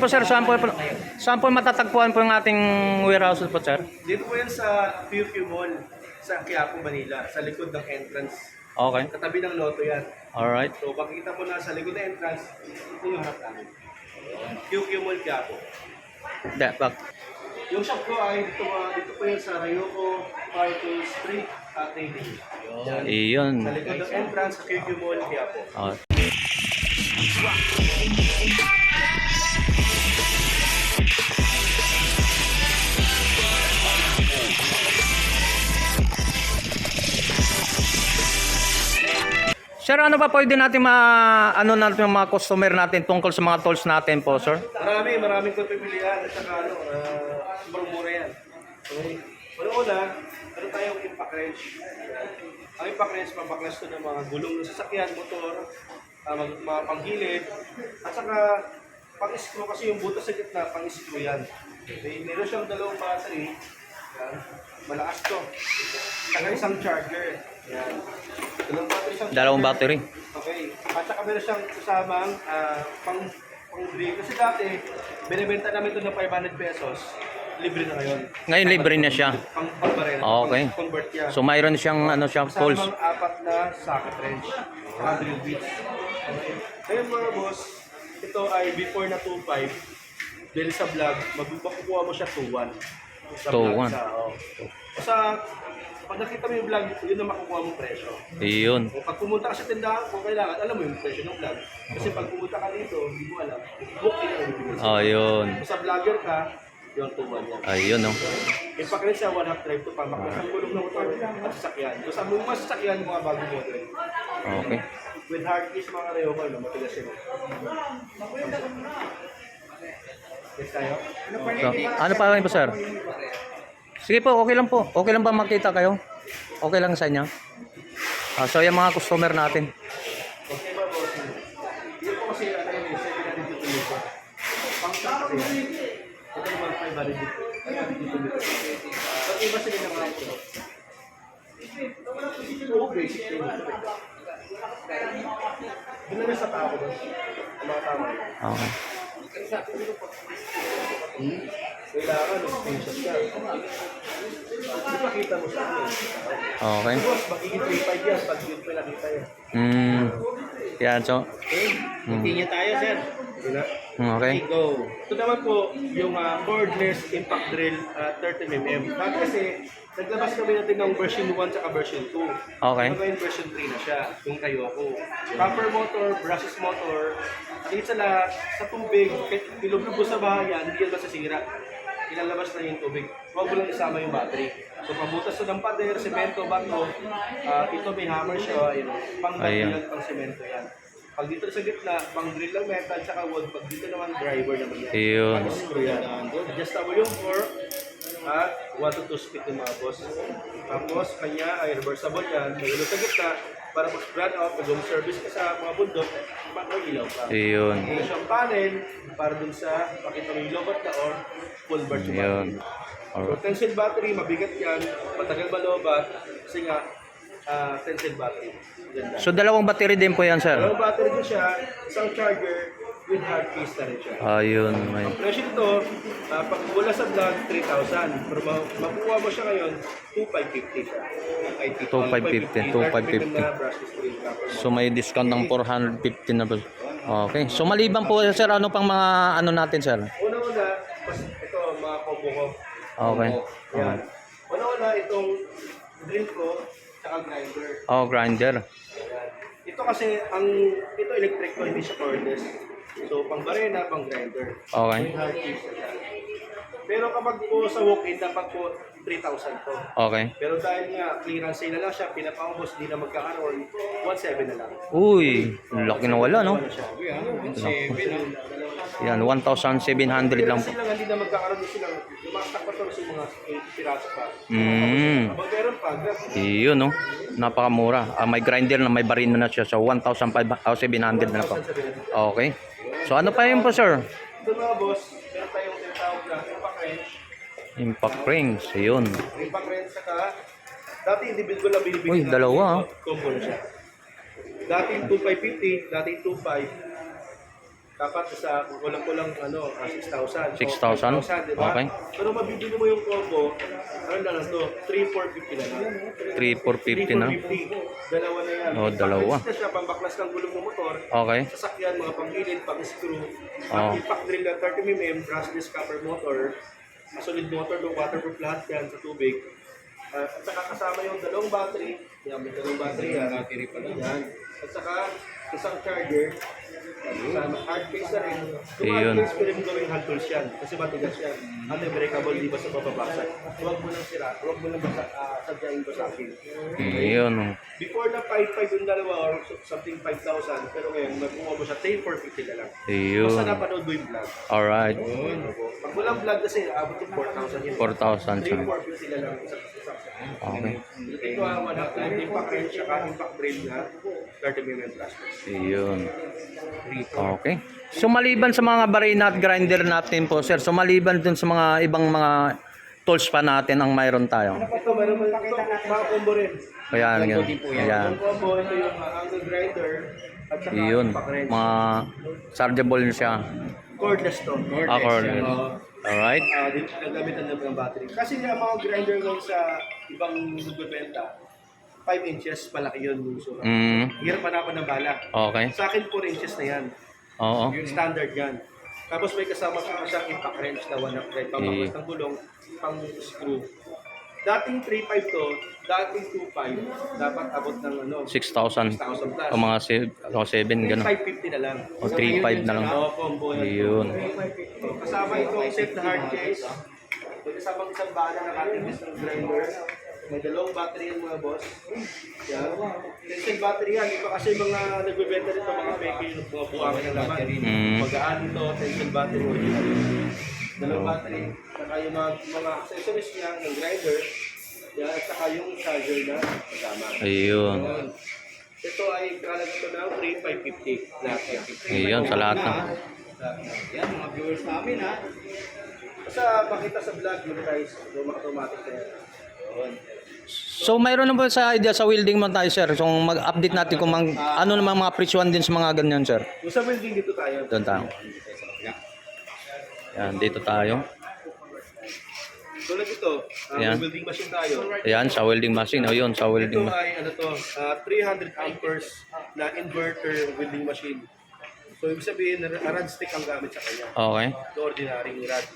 Po sir, saan po matatagpuan po yung ating warehouse po sir? Dito po yan sa QQ Mall sa Quiapo, Manila, sa likod ng entrance. Okay. Katabi ng Lotto yan. Alright. So makikita mo na sa likod ng entrance, ito yung harap namin. QQ Mall Quiapo. Back. Yung shop ko ay dito po yan sa Rayoko Parking Street at Trading. Iyon. Sa likod ng entrance sa QQ Mall Quiapo. Oh. Sir, ano pa pwede natin ano natin yung mga customer natin tungkol sa mga tools natin po, sir? Maraming pagpipilian at saka sobrang mura yan. Okay. Una, meron tayong impact wrench. Ang impact wrench, pambaklas to ng mga gulong ng sasakyan, motor, mga panggilid, at saka pang-screw kasi yung butas sa gitna, pang-screw yan. Okay. Meron siyang dalawang battery. Yan. Malakas to. Saka isang charger. Yan. Dalawang battery. Okay. At saka meron siyang kasamang pang-drill. Kasi dati, binibenta namin ito ng 500 pesos. Libre na ngayon. Ngayon libre na siya. Pang-barrel. Okay. Convert yan. So mayroon siyang tools. Kasamang 4 na socket wrench. Saka drill bits. Okay. Ngayon mga boss, ito ay before na 2.5. Dahil sa vlog, makukuha mo siya 2.1. 2.1. Sa pag nakita mo yung vlog, yun na makukuha mong presyo. Iyon. Pag pumunta ka sa tindahan, kung kailangan, alam mo yung presyo ng vlog. Kasi pag pumunta ka dito, hindi mo alam. Book in ang ibigay sa'yo. Ayun. Kung sa vlogger ka, yung 2.1 yan. Ayun, no. Ipakirin siya 1/2 drive to pamaklas ang gulong ng motor at sasakyan. Kung sa mga sasakyan, mga bagong model. Okay. With hard keys, mga Rayoko, matigas yun. Yes tayo? So, ano pa rin po, sir? Sige po, okay lang po. Okay lang ba makita kayo? Okay lang sa inyo? So, yung mga customer natin. Okay ba, boss? Yun po kasi, ano yun, 700 dito. Function kasi yan. Ito naman 500 dito. 500 dito. Pag iba sila ng mga ito. Oo, basic thing. Doon na sa tao doon. Ang mga tao. Okay. Kailangan, screenshot ka. Ipakita mo sa akin. Okay. Boss, magiging 3.5 yan pag yun pa nakita yan. Yan, so. Okay, continue tayo, sir. Diba? Okay. Go. Ito naman po, yung cordless impact drill 30mm. Bakit kasi, naglabas kami natin ng version 1 at version 2. Okay. Ngayon version 3 na siya, yung Rayoko. Copper motor, brushless motor, at higit sa lahat, sa tubig, ilubog sa bahayan, hindi yan masasira. Ilalabas na yung tubig. Huwag mo lang isama yung battery. So, pabutas na ng pader, semento, bato, ito may hammer siya, pang-drill, pang-semento yan. Pag dito sa gitna, pang-drill ng metal, tsaka wood. Pag dito naman, driver naman yan. Iyon. Pang-screw yan. Adjustable yung fork, at 1 to 2 speed yung mga boss. Tapos, kanya ay reversible yan. May ilaw sa gitna, para mag-brand out, mag-home service ka sa mga bundok, mag-ilaw ka. Iyon. May siyang panel, para dun sa pakita mo yung lobat na or full bar to battery. So, tensile battery, mabigat yan, matagal malobat, kasi nga, tensile battery. Ganda. So, dalawang battery din po yan, sir? Dalawang battery din siya, isang charger, with hard case na rin siya. Ayun. Ang presyo nito, pag wala sa vlog, 3,000. Pero makukuha mo siya ngayon, 2,550 siya. 2,550. 2,550. So, may discount ng 450 na po. Okay. So, maliban po, sir, ano pang mga ano natin, sir? Una-una, ito, mga combo ko. Okay. Yan. Una-una, itong drill ko, tsaka grinder. Oh, grinder. Ayan. Ito kasi, ito electric ko, hindi siya cordless. So, pang barena, pang grinder. Okay. May hard case na siya. Pero kapag po sa walk-in, dapat po 3,000 to. Okay. Pero dahil nga, clearance sale na lang siya, pinapaubos, di na magkakaroon, 1,700 na lang. Uy, laki na wala, no? Ano siya? 1,700. Yan, 1,700 lang po. Kasi lang, hindi na magkakaroon din sila. Lumaktak pa to sa mga 80 piraso pa. Kapag meron pa, Iyon, no? Napakamura. May grinder na may barino na siya. So, 1,700 na po. Okay. So, ano pa yun po, sir? ito mga boss, meron tayong tinatawag na impact wrench. Impact rings. Iyon. Impact wrench saka, dati individual na binibigyan. Uy, dalawa, Combo na siya. Dati 2,550, dati 2,500. dapat sa kulang-kulang 6,000. 6,000? 5,000, di ba? Okay. Pero mabibili mo yung combo, ano na lang to, 3,450 na lang. 3,450 na. 3,450. Dalawa na yan. Oh, dalawa. Pang-release na siya, pambaklas ng gulong ng motor, Okay. sasakyan, mga pang-gilid, pang-screw, Oh. impact drill na 30mm, brushless copper motor, solid motor, waterproof lahat yan sa tubig. At saka kasama yung dalawang battery, yan, may dalawang battery yan. Battery pa lang. Yan. At saka isang charger, kasama hard case na rin. Yung Ayun. hard case pwede mo gawing hand tools yan, kasi matigas yan. Unbreakable, di ba sa bababasag. Huwag mo lang sira, huwag mo lang sadyain ko sa akin. Ayun. Before na 5,500 yung dalawa or something 5,000, pero ngayon magkumuha mo siya 10,450 na lang. Ayun. Basta napanood mo yung vlog. Alright. Pag walang vlog kasi, abot yung 4,000 yun. 4,000 siya. 3,450 na lang. Okay. Ito ang impact rin siya, impact brain na 30mm plastic. Ayun. Okay. So maliban sa mga barina at grinder natin po, sir, so maliban dun sa mga ibang mga tools pa natin ang mayroon tayo. Ito, meron mo ito, mga combo rin. Ayan, yan. Ayan. Yung combo, ito yung angle grinder, at saka Ayun. impact wrench. Mga chargeable siya. Cordless to. Cordless. Alright. Nagamitan na ng battery. Kasi yung mga grinder ngayon sa ibang nagbebenta, 5 inches, palaki yun yung sukat. Hirap hanapan ng bala. Okay. Sa akin, 4 inches na yan. Oo. Yung standard yan. Tapos may kasama pa siyang impact wrench na 1 upgrade. Pambakas ng gulong, pang screw. Dating 3.5 to, dating 2.5, dapat abot ng 6,000. 6,000 plus. O mga 7, gano'n. 550 na lang. O 3.5 na lang. Oo, combo yan. Ayun. So, kasama itong set na hard case. May kasama isang bala na cutting disc grinder. May dalawang battery yan mga boss. Yan. Tension battery yan. Iba kasi mga nagbebenta nito mga fake yung mga buwangan ng laman. Magaan ito, tension battery original. Dalawang battery. Saka yung mga accessories niya ng grinder. Yan. At saka yung charger na kasama. Ayun. Yan. Ito ay kalag ito ng 3,550. Lahat yan. Ayun, sa lahat na. Yan, mga viewers namin ha. Basta makita sa vlog yun guys, yung automatic na yan. So mayroon na po sa idea sa welding mo tayo, sir. So mag-update natin kung ano namang mga presyuan din sa mga ganyan, sir. Yung sa welding dito tayo. Doon tayo. Yan, dito tayo. Tulad ito, Yan. may welding machine tayo. Ayan, sa welding machine. O yun, sa welding Ito machine. ay 300 amperes na inverter welding machine. So ibig sabihin, rod stick ang gamit sa kanya. Okay. The ordinary rod.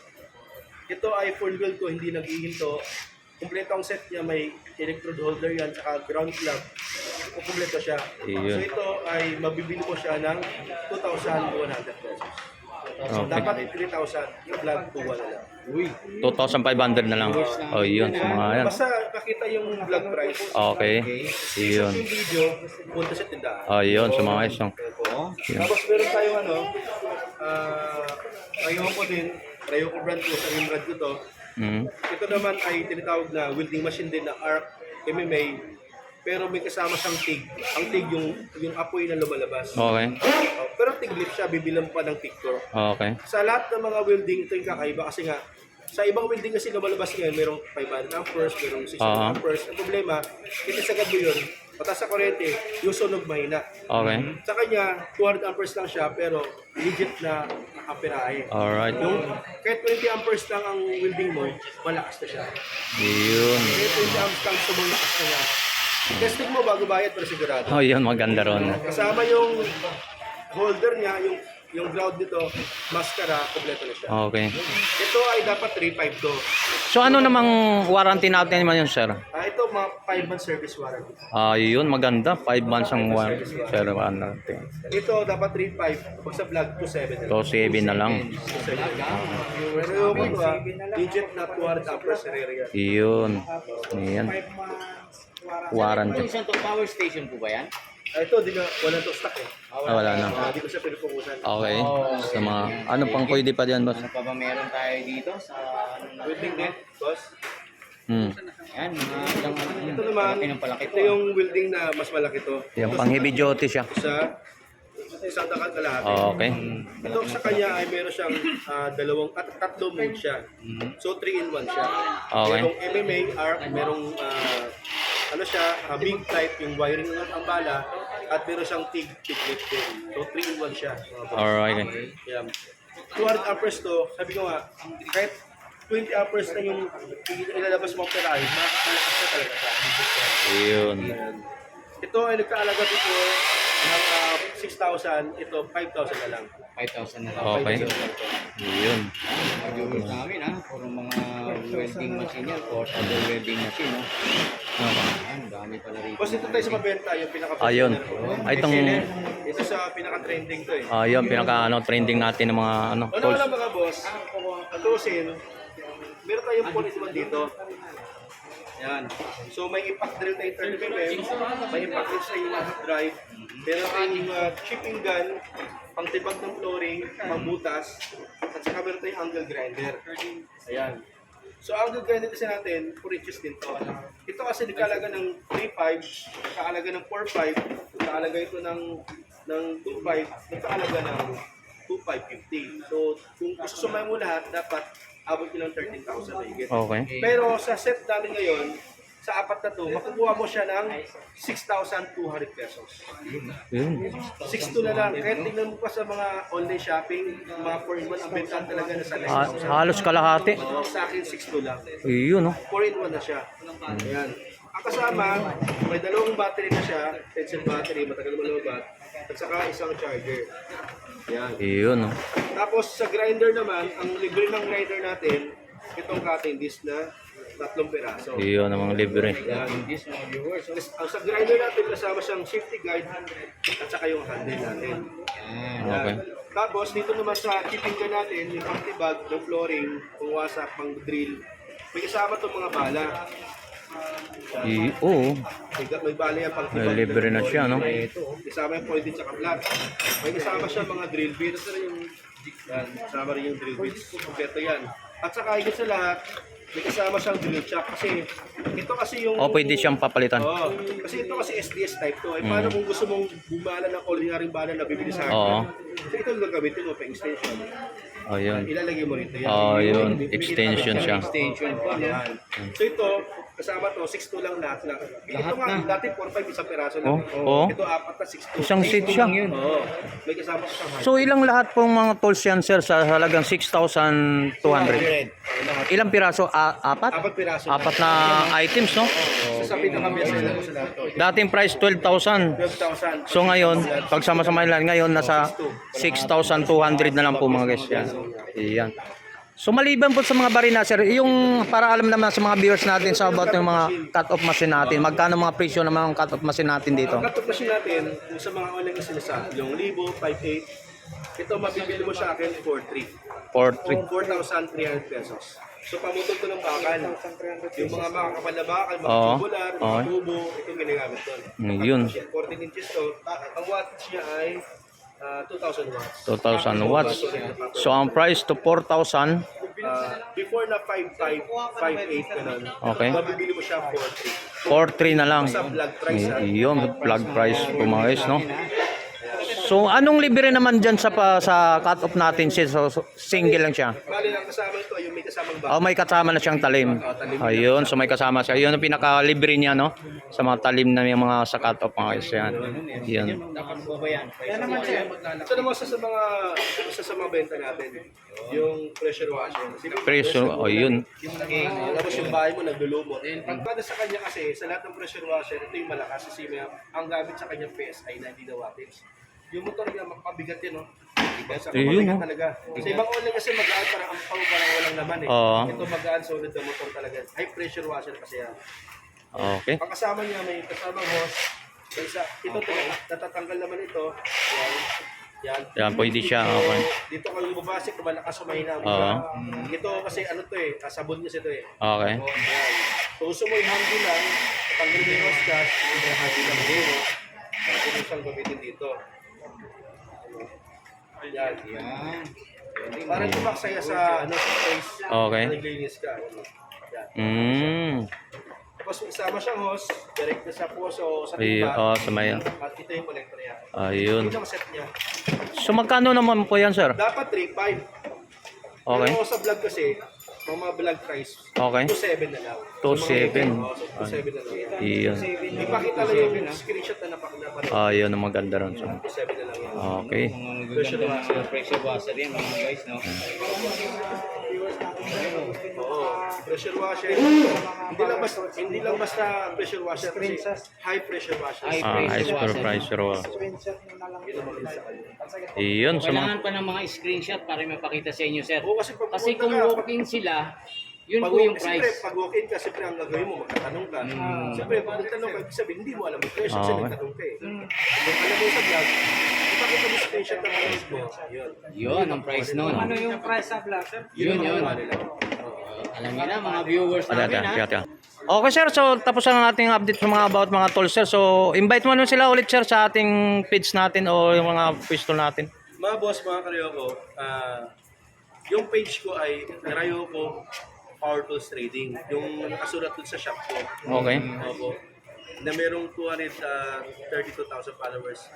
Ito ay full weld to, hindi nag-ihinto. Kompleto ang set niya, may electrode holder yan, saka ground plug. Kompleto siya. Iyon. So ito ay mabibili ko siya ng 2,100 pesos. So Okay. dapat 3,000, yung plug 2,1 na lang. 2,500 na lang. O yun, sa mga yan. Basta nakita yung vlog price. Okay. Iyon. Yung video, punta sa tindahan. O yun, sa mga isang. Yun. Tapos meron tayong Rayoko din. Rayoko brand ko, sa brand ko to. Ito naman ay tinatawag na welding machine din na ARC MMA, pero may kasama siyang TIG. Ang TIG yung apoy na lumalabas. Okay. Pero TIG-lit siya, bibilang pa ng TIG-core. Okay. Sa lahat ng mga welding, ito yung kakaiba kasi nga, sa ibang welding kasi lumalabas ngayon, merong 500 amperes, merong 600 amperes. Ang problema, itisagad mo yun, patas sa kuryente, yung sunog mahina. Okay. Sa kanya, 200 amperes lang siya, pero legit na amperahe. Alright. Yung kahit 20 amperes lang ang welding mo, malakas na siya. Yun. Kahit 20 amperes lang, sumalakas na niya. Testing mo bago bayad para sigurado. O yun, maganda ron. Kasama yung holder niya, yung ground nito, maskara, kompleto na siya. Okay. Ito ay dapat 3.5 to. So ano namang warranty natin naman yun, sir? Ito mga 5-month service warranty. Yun, maganda. 5 months ang sir, warranty. Ito dapat 3.5. Pag sa vlog, 2.7 na lang. So 7 na lang. Pero yung ito legit na 200 amperes area. Yun. Ayan. Warranty. Isang power station po ba yan? Ito, wala to stock eh. Wala na. Hindi ko siya pinupukusan. Okay. Sa mga, ano pang pwede pa dyan, boss? Ano pa ba meron tayo dito sa Welding net, boss. Yan, mga ilang Ito naman, palaki ng palaki ito yung welding na mas malaki to. Yung pang heavy duty siya. Isang dakat kalahati. Okay. Ito sa kanya ay meron siyang tatlo mode siya. So 3-in-1 siya. Okay. Merong MMA, ARC, merong big type, yung wiring ng ang bala, at meron siyang TIG lift din. So 3-in-1 siya. Mga boss. Alright. Yan. 200 amperes to, sabi ko nga, kahit 20 amperes na yung ilalabas mong perahe, makakalakas na talaga siya. Ayun. Yan. Ito ay nagkaalaga dito ng 6,000, ito 5,000 na lang. 5,000 na lang. Okay. Ayun. Mag-use namin ha. Puro mga welding machine yan. Portable welding machine. No? Ayan, dami pala rito. Boss, ito tayo sa mabenta, yung pinaka Ayun. Ay, itong, ito sa pinaka-trending to eh. ayun, pinaka ano, trending natin ng mga ano, Ano tools. lang mga boss, katusin, meron tayong pulis dito. Yan. So may impact drill tayo 30 mm, may impact drill sa yung drive, meron tayong chipping gun, pangtibag ng flooring, pangbutas, at saka meron tayong angle grinder. Ayan. So angle grinder kasi natin, 4 inches din to. Ito kasi nagkalaga ng 3.5, nagkalaga ng 4.5, nagkalaga ito ng 2.5, nagkalaga ng 2.550. So kung susumay mo lahat, dapat abot yun ng 13,000 na higit. Okay. Pero sa set namin ngayon, sa apat na to, makukuha mo siya ng 6,200 pesos. Ayun. 6,200 na lang. Kaya tingnan mo pa sa mga online shopping, mga 4-in-1 ang bentahan talaga na sa next. Halos kalahati. Sa akin, 6,200 lang. Ayun, oh. 4-in-1 na siya. Ayan. Ang kasama, may dalawang battery na siya, 10-cell battery, matagal mo lumabat, at saka isang charger. Ayan. Ayun, oh. Tapos sa grinder naman, ang libre ng grinder natin, itong cutting disc na 3 piraso. Ayun, ang mga libre. Yan. Ang sa grinder natin, kasama siyang safety guide at saka yung handle natin. Okay. Tapos dito naman sa chipping gun natin, yung pang-tibag, yung flooring, pang wasak, pang drill, may kasama itong mga bala. Oo. May bala yan pang tibag. May libre na siya, no? Kasama yung pointed sa kablat. May kasama siya mga drill bits. Yan, kasama rin yung drill bits. Kompleto yan. At saka higit sa lahat, may kasama siyang drill chuck kasi ito kasi yung... O, pwede siyang papalitan. Oo. Kasi ito kasi SDS type to. Eh, paano kung gusto mong bumala ng ordinary bala na bibili sa Oo. akin? So ito yung gagamitin mo pa extension. Ayun. Ilalagay mo rito yan. Ayun. May Extension siya. Extension pa. Yan. So ito, kasama to, 6'2 lang lahat lang. Ito nga, dati 4'5 isang peraso lang. Oo. Ito 4 na 6'2. Isang seat siya. Oo. May kasama ko siyang height. So, ilang lahat pong mga tools yan, sir, sa halagang 6,200? Ilang piraso? Apat? 4 piraso. Apat na items, no? Sa pinakabiyasa lang sa lahat to. Dating price 12,000. 12,000. So ngayon, pag sama-sama lang ngayon, nasa 6,200 na lang po mga guys. Yan. Iyan. So maliban po sa mga barina, sir, yung para alam naman sa mga viewers natin sa about yung mga cut-off machine natin, magkano mga presyo ng mga cut-off machine natin dito? Ang cut-off machine natin, kung sa mga online kasi nasa 1,000, 5,800, ito mabibili mo sa akin for 3. 4,300 pesos. So pamutol ko ng bakal. Yung mga makakapal na bakal, mga Oo. tubular, mga Oo. tubo, ito yung ginagamit doon. Yun. 14 inches to. Ang wattage niya ay 2,000 watts. 2,000 watts. So ang price to 4,000. Before na 5,500, 5,800 ganun. Okay. Mabibili mo siya for 3. 4,300 na lang. Sa vlog price. Yun, plug price po mga guys, no? So anong libre naman dyan sa cut-off natin, sir? So, single lang siya. Bali lang kasama ito, yung may kasamang bakal. Oh, may kasama na siyang talim. Ayun, so may kasama siya. Yun ang pinaka-libre niya, no? Sa mga talim na yung mga sa cut-off mga guys. Yan. Yan. Dapat po ba yan? Ito naman sa mga benta natin. Yung pressure washer. Presyo, oh yun. Tapos yung bahay mo naglulumot. Pagkada sa kanya kasi, sa lahat ng pressure washer, ito yung malakas kasi ang gamit sa kanyang PSI 90 na wattage. Yung motor niya, makabigat yun, no? Sa Ayun, no? talaga. Sa ibang online kasi magaan, parang ang pang parang walang laman eh. Oo. Ito magaan, solid na motor talaga. High pressure washer kasi yan. Okay. Ang kasama niya, may kasamang hose. Ito, natatanggal naman ito. Yan. Yan, pwede siya. Okay. Dito kung bumabasik, malakas o mahina mo Oo. siya. Ito kasi ano to eh, sabon niya ito eh. Okay. O, yan. So gusto mo yung handy lang, tanggalin mo yung hose gas, yung handy lang dito. Tapos mo siyang gamitin dito. Yan. Yan. Para tumaksaya sa ano sa face. Okay. Naglinis ka. Mm. Yan. Tapos isama siyang hose, direct na sa puso, sa Ayun, timba. sa may. At ito yung collector niya. Ayun. Ito ang set niya. So magkano naman po yan, sir? Dapat 3.5. Okay. Pero sa vlog kasi, mga vlog price, Okay. 2.7 na lang. 2.7. So, 2.7 na lang. Iyon. Ipakita lang yung screenshot na napanood. Yun ang maganda ron. So, 2.7 na lang yan. okay. Mga magaganda mga pressure washer yan mga guys, no? Oo. Pressure washer. Hindi lang basta pressure washer kasi high pressure washer. High pressure. Iyon sa mga Kailangan pa ng mga screenshot para mapakita sa inyo, sir. Oo, kasi pag Kasi kung pumunta ka, walk-in sila, yun pag po yung siyempre, price. pag walk-in ka, siyempre ang gagawin mo, magtatanong ka. Siyempre, pag nagtanong ka, ibig sabihin, hindi mo alam yung presyo, kasi Okay. nagtanong ka eh. Kung alam mo sa vlog, ipakita mo screenshot ng price mo, yun. Yun ang price nun. Ano yung price sa vlog, sir? Yun, yun. Ang nila. Alam niyo na mga viewers namin, ha? Okay sir, so tapos na ang ating update sa mga about mga tools sir. So invite mo naman sila ulit sir sa ating page natin o yung mga pwesto natin. Mga boss, mga karyoko, yung page ko ay Rayoko Power Tools Trading. Yung nakasulat dun sa shop ko. Okay. Opo. Na merong 232,000 followers.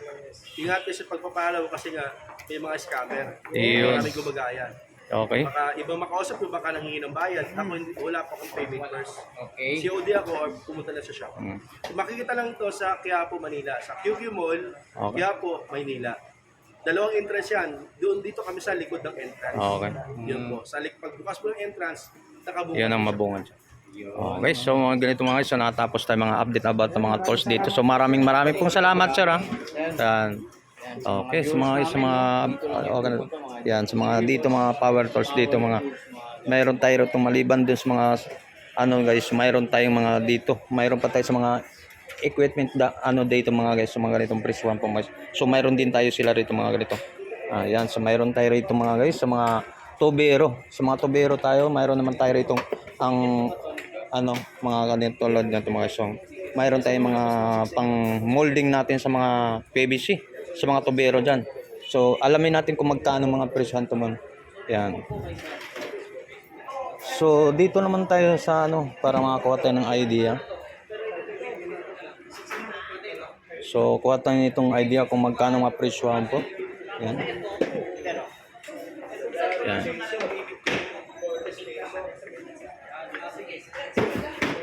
Ingat kayo sa pagpapalaw kasi nga may mga scammer. Yun. Maraming gumagaya. Okay. Baka ibang makausap ko baka nanghingi ng bayad. Ako wala pa akong payment first. Okay. COD ako or pumunta na sa shop. So, makikita lang ito sa Quiapo, Manila. Sa QQ Mall, Okay. Quiapo, Maynila. Dalawang entrance yan. Doon dito kami sa likod ng entrance. Okay. Yun po. Pagbukas po ng entrance, nakabukas. Yan ang mabungan siya. Okay, so mga ganito mga guys, so natapos tayo mga update about ng mga tools dito. So maraming pong salamat sir ha. Yan. Okay, sa mga okay, yan, sa mga dito mga power tools dito mga mayroon tayo rito maliban dun sa mga ano guys, mayroon tayong mga dito. Mayroon pa tayo sa mga equipment dito mga guys, sa mga ganitong presyo po guys. So mayroon din tayo sila rito mga ganito. Yan, so mayroon tayo rito mga guys sa mga tubero. Sa mga tubero tayo, mayroon naman tayo rito ang mga ganito tulad nito mga guys. So, mayroon tayong mga pang molding natin sa mga PVC, sa mga tubero diyan. So alamin natin kung magkano mga presyo nito man. Yan. So dito naman tayo sa para makakuha tayo ng idea. So kuha tayo nitong idea kung magkano mga presyohan po. Yan. Yan.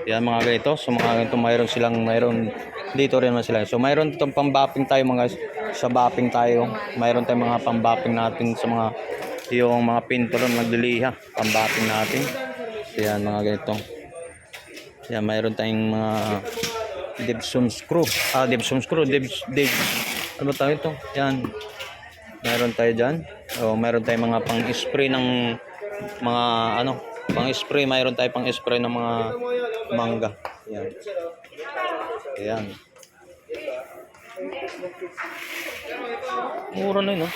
Yan mga ganito. So mga ganito mayroon dito rin naman sila. So mayroon itong pambapping tayo mga sa bapping tayo. Mayroon tayong mga pambapping natin sa mga yung mga pinturon nagliliha. Pambapping natin. So yan mga ganito. Yan mayroon tayong mga Debson screw. Ano ba tayo ito? Yan. Mayroon tayo dyan. O mayroon tayong mga pang-spray ng mga pang-spray. Mayroon tayo pang-spray ng mga mangga. Yan. Ayan. Mura na yun, no?